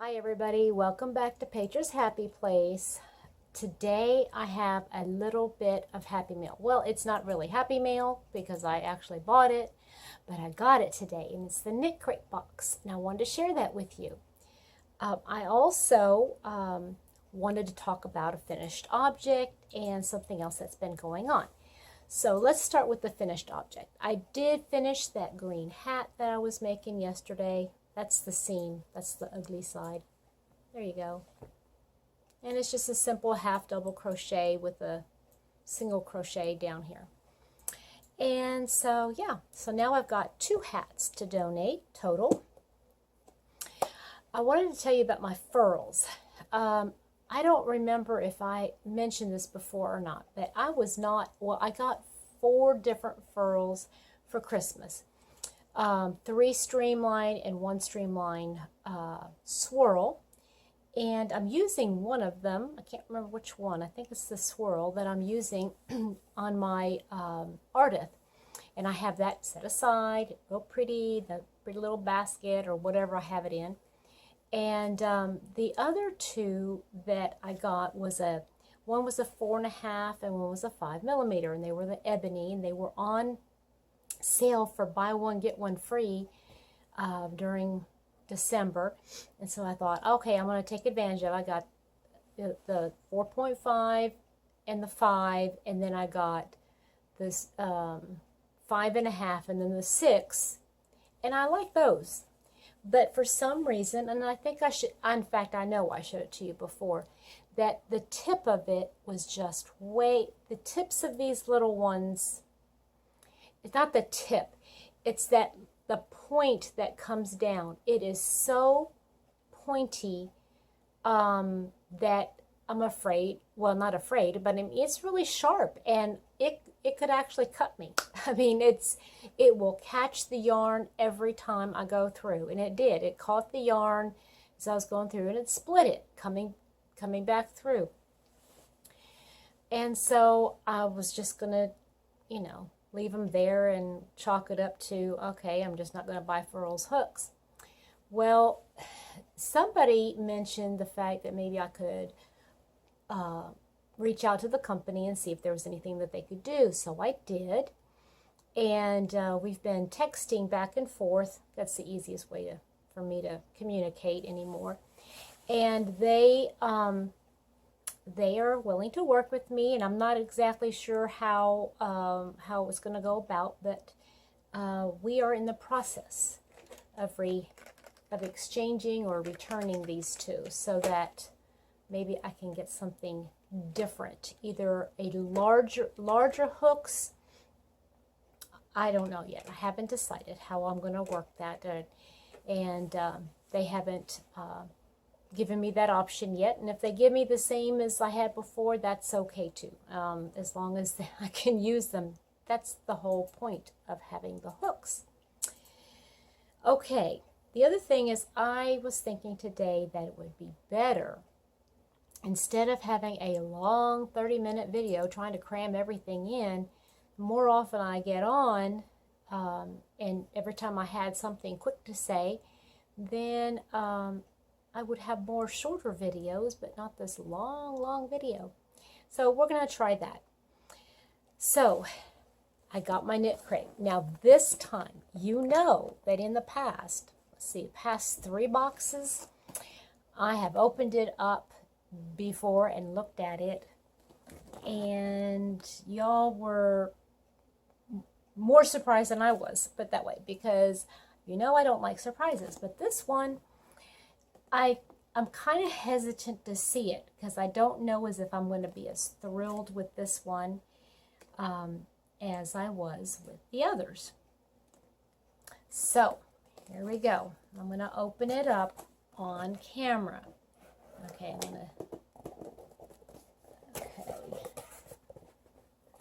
Hi everybody, welcome back to Patra's Happy Place. Today I have a little bit of Happy Mail. Well, it's not really Happy Mail because I actually bought it, but I got it today and it's the Knit Crate box and I wanted to share that with you. I also wanted to talk about a finished object and something else that's been going on. So let's start with the finished object. I did finish that green hat that I was making yesterday. That's the seam. That's the ugly side. There you go. And it's just a simple half double crochet with a single crochet down here. And so, yeah. So now I've got 2 hats to donate total. I wanted to tell you about my furls. I don't remember if I mentioned this before or not, but I got 4 different furls for Christmas. 3 streamline and 1 streamline swirl, and I'm using one of them. I can't remember which one. I think it's the swirl that I'm using on my Ardith, and I have that set aside, real pretty, the pretty little basket or whatever I have it in. And the other 2 that I got was one was a 4.5 and one was a 5mm, and they were the ebony, and they were on sale for buy one get one free during December. And so I thought, okay, I'm going to take advantage of it. I got the 4.5 and the 5, and then I got this 5.5 and then the 6, and I like those. But for some reason, and I think I should, in fact I know I showed it to you before, that the tip of it was just the tips of these little ones, it's not the tip, it's that the point that comes down. It is so pointy that I'm afraid, well, not afraid, but it's really sharp, and it could actually cut me. I mean, it will catch the yarn every time I go through, and it did. It caught the yarn as I was going through, and it split it coming back through. And so I was just gonna, leave them there and chalk it up to, okay, I'm just not going to buy furls hooks. Well, somebody mentioned the fact that maybe I could reach out to the company and see if there was anything that they could do. So I did, and we've been texting back and forth. That's the easiest way for me to communicate anymore. And they are willing to work with me, and I'm not exactly sure how it's going to go about, but we are in the process of exchanging or returning these 2 so that maybe I can get something different, either a larger hooks. I don't know yet. I haven't decided how I'm going to work that, and they haven't given me that option yet. And if they give me the same as I had before, that's okay too, as long as I can use them. That's the whole point of having the hooks. Okay, the other thing is, I was thinking today that it would be better, instead of having a long 30-minute video trying to cram everything in, more often I get on, and every time I had something quick to say, then I would have more shorter videos, but not this long video. So we're going to try that. So I got my knit crate. Now this time, you know that in the past, past 3 boxes, I have opened it up before and looked at it, and y'all were more surprised than I was, put that way, because I don't like surprises. But this one, I'm kind of hesitant to see it because I don't know as if I'm going to be as thrilled with this one as I was with the others. So here we go. I'm going to open it up on camera. Okay,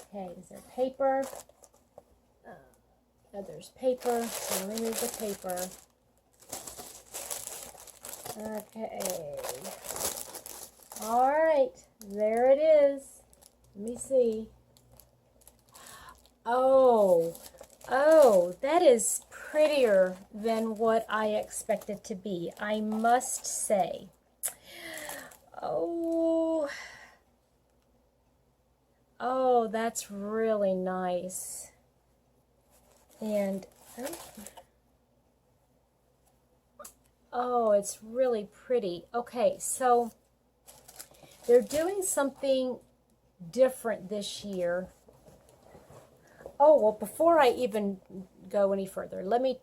okay, is there paper? There's paper, so let me move the paper. Okay. All right. There it is. Let me see. Oh, that is prettier than what I expected to be, I must say. Oh, that's really nice. And oh, it's really pretty. Okay, so they're doing something different this year. Oh, well, before I even go any further, let me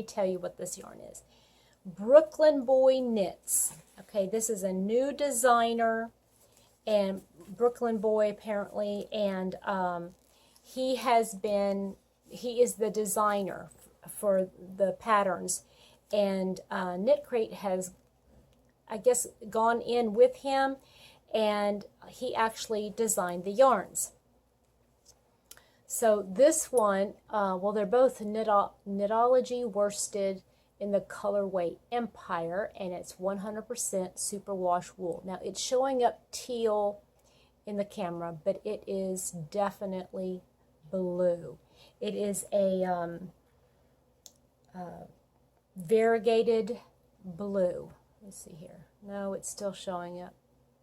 tell you what this yarn is. Brooklyn Boy Knits. Okay, this is a new designer, and Brooklyn Boy apparently, and he is the designer for the patterns, and Knit Crate has, I guess, gone in with him, and he actually designed the yarns. So this one, well, they're both Knitology worsted in the colorway Empire, and it's 100% superwash wool. Now, it's showing up teal in the camera, but it is definitely blue. It is a variegated blue. Let's see here. No, it's still showing up.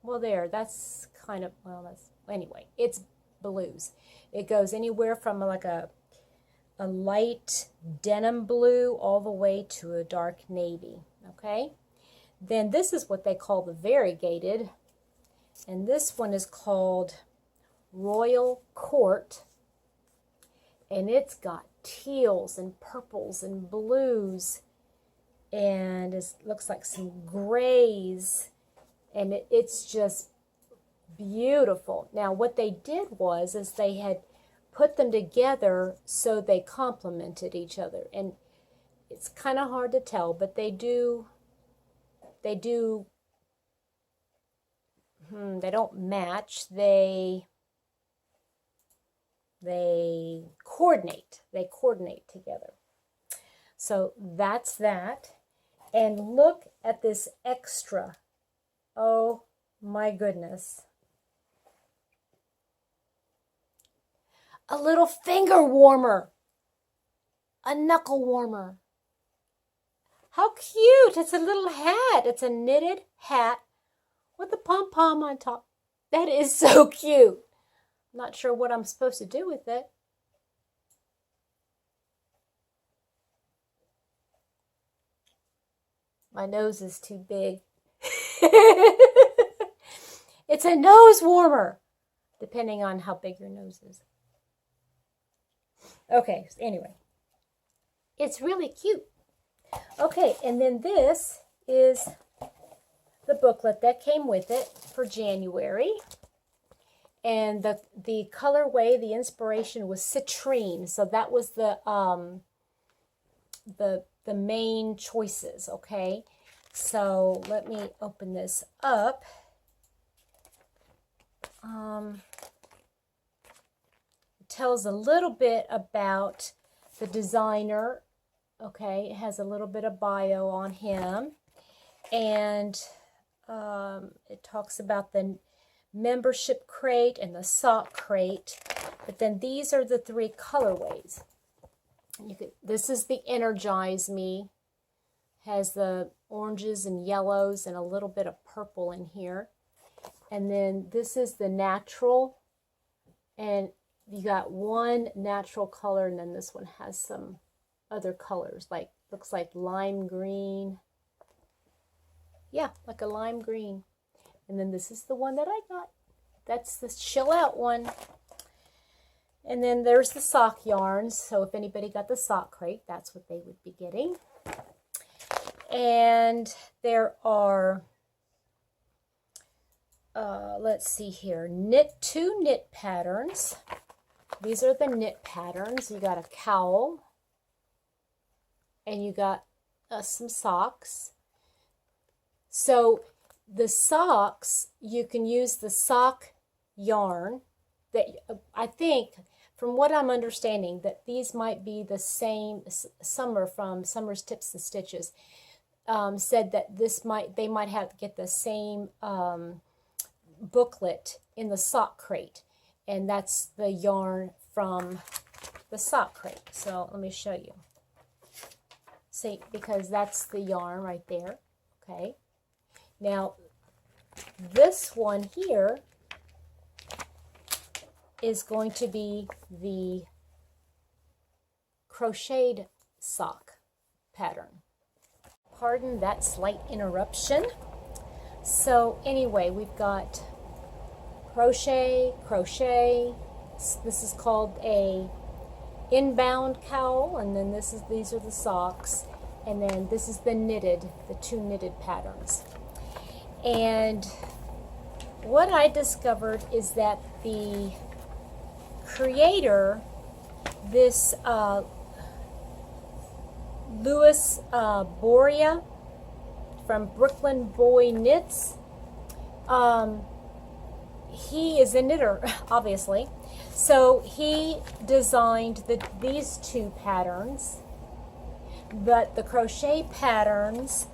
Well, there, that's kind of, well, that's, anyway, it's blues. It goes anywhere from like a light denim blue all the way to a dark navy, okay? Then this is what they call the variegated, and this one is called Royal Court, and it's got teals and purples and blues, and it looks like some grays, and it's just beautiful. Now, what they did is they had put them together so they complemented each other, and it's kind of hard to tell, but they don't match. They coordinate together. So that's that. And look at this extra. Oh my goodness. A little finger warmer. A knuckle warmer. How cute. It's a little hat. It's a knitted hat with a pom-pom on top. That is so cute. I'm not sure what I'm supposed to do with it. My nose is too big. It's a nose warmer, depending on how big your nose is. Okay, anyway, it's really cute. Okay, and then this is the booklet that came with it for January. And the colorway, the inspiration was citrine. So that was the main choices, okay? So let me open this up. It tells a little bit about the designer. Okay, it has a little bit of bio on him, and it talks about the membership crate and the sock crate. But then these are the 3 colorways. This is the Energize Me. Has the oranges and yellows and a little bit of purple in here. And then this is the natural, and you got one natural color, and then this one has some other colors, like looks like lime green. Yeah, like a lime green. And then this is the one that I got. That's the chill out one. And then there's the sock yarns. So if anybody got the sock crate, that's what they would be getting. And there are, let's see here, 2 knit patterns. These are the knit patterns. You got a cowl, and you got some socks. So the socks, you can use the sock yarn that I think, from what I'm understanding, that these might be the same. Summer from Summer's Tips and Stitches said that they might have to get the same booklet in the sock crate, and that's the yarn from the sock crate. So let me show you. See, because that's the yarn right there. Okay. Now, this one here is going to be the crocheted sock pattern. Pardon that slight interruption. So anyway, we've got crochet, crochet. This is called a inbound cowl, and then these are the socks, and then this is the knitted, the two knitted patterns. And what I discovered is that the creator, this Louis Boria from Brooklyn Boy Knits, he is a knitter, obviously. So he designed these two patterns, but the crochet patterns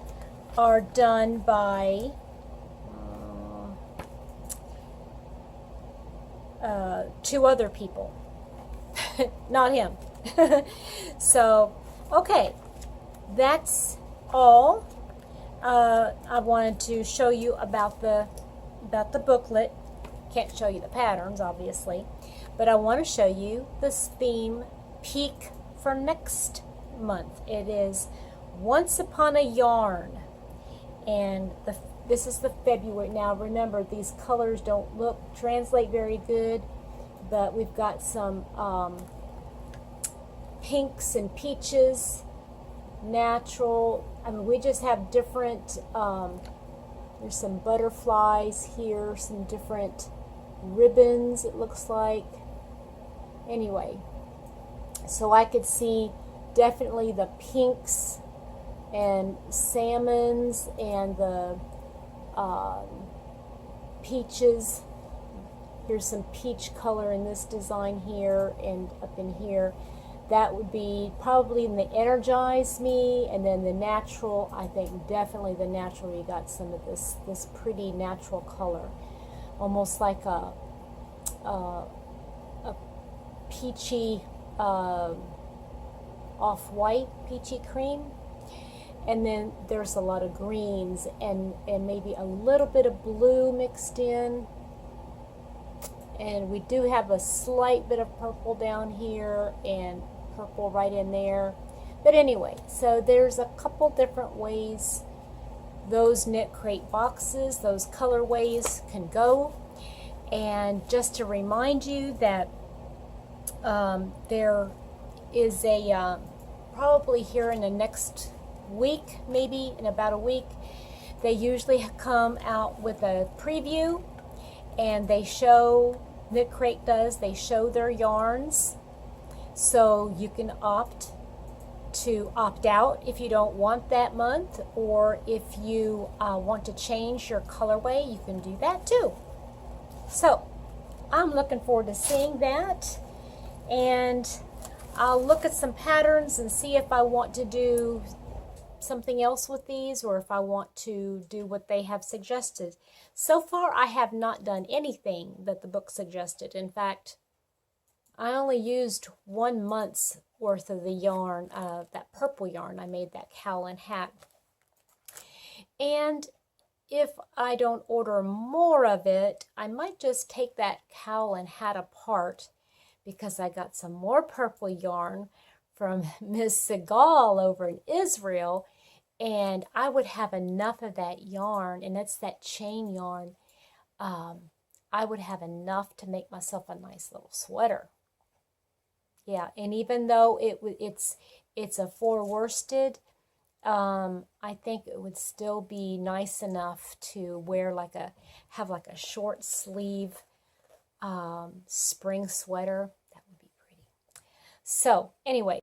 are done by two other people, not him. So, okay, that's all. I wanted to show you about the booklet. Can't show you the patterns, obviously, but I want to show you this theme peek for next month. It is Once Upon a Yarn, and this is the February. Now remember, these colors don't translate very good, but we've got some pinks and peaches, natural. I mean, we just have different, there's some butterflies here, some different ribbons, it looks like. Anyway, so I could see definitely the pinks and salmons and the peaches. Here's some peach color in this design here and up in here. That would be probably in the Energize Me, and then the natural, I think definitely the natural, you got some of this pretty natural color, almost like a peachy off-white peachy cream. And then there's a lot of greens and maybe a little bit of blue mixed in. And we do have a slight bit of purple down here and purple right in there. But anyway, so there's a couple different ways those Knit Crate boxes, those colorways can go. And just to remind you that there is a, probably here in the next week, maybe in about a week, they usually come out with a preview, and they show, Knit Crate does, they show their yarns, so you can opt out if you don't want that month, or if you want to change your colorway, you can do that too. So I'm looking forward to seeing that, and I'll look at some patterns and see if I want to do something else with these, or if I want to do what they have suggested. So far I have not done anything that the book suggested. In fact, I only used 1 month's worth of the yarn, that purple yarn. I made that cowl and hat. And if I don't order more of it, I might just take that cowl and hat apart, because I got some more purple yarn from Miss Segal over in Israel, and I would have enough of that yarn, and it's that chain yarn. I would have enough to make myself a nice little sweater. Yeah, and even though it's a 4-worsted, I think it would still be nice enough to wear have like a short sleeve spring sweater. That would be pretty. So anyway,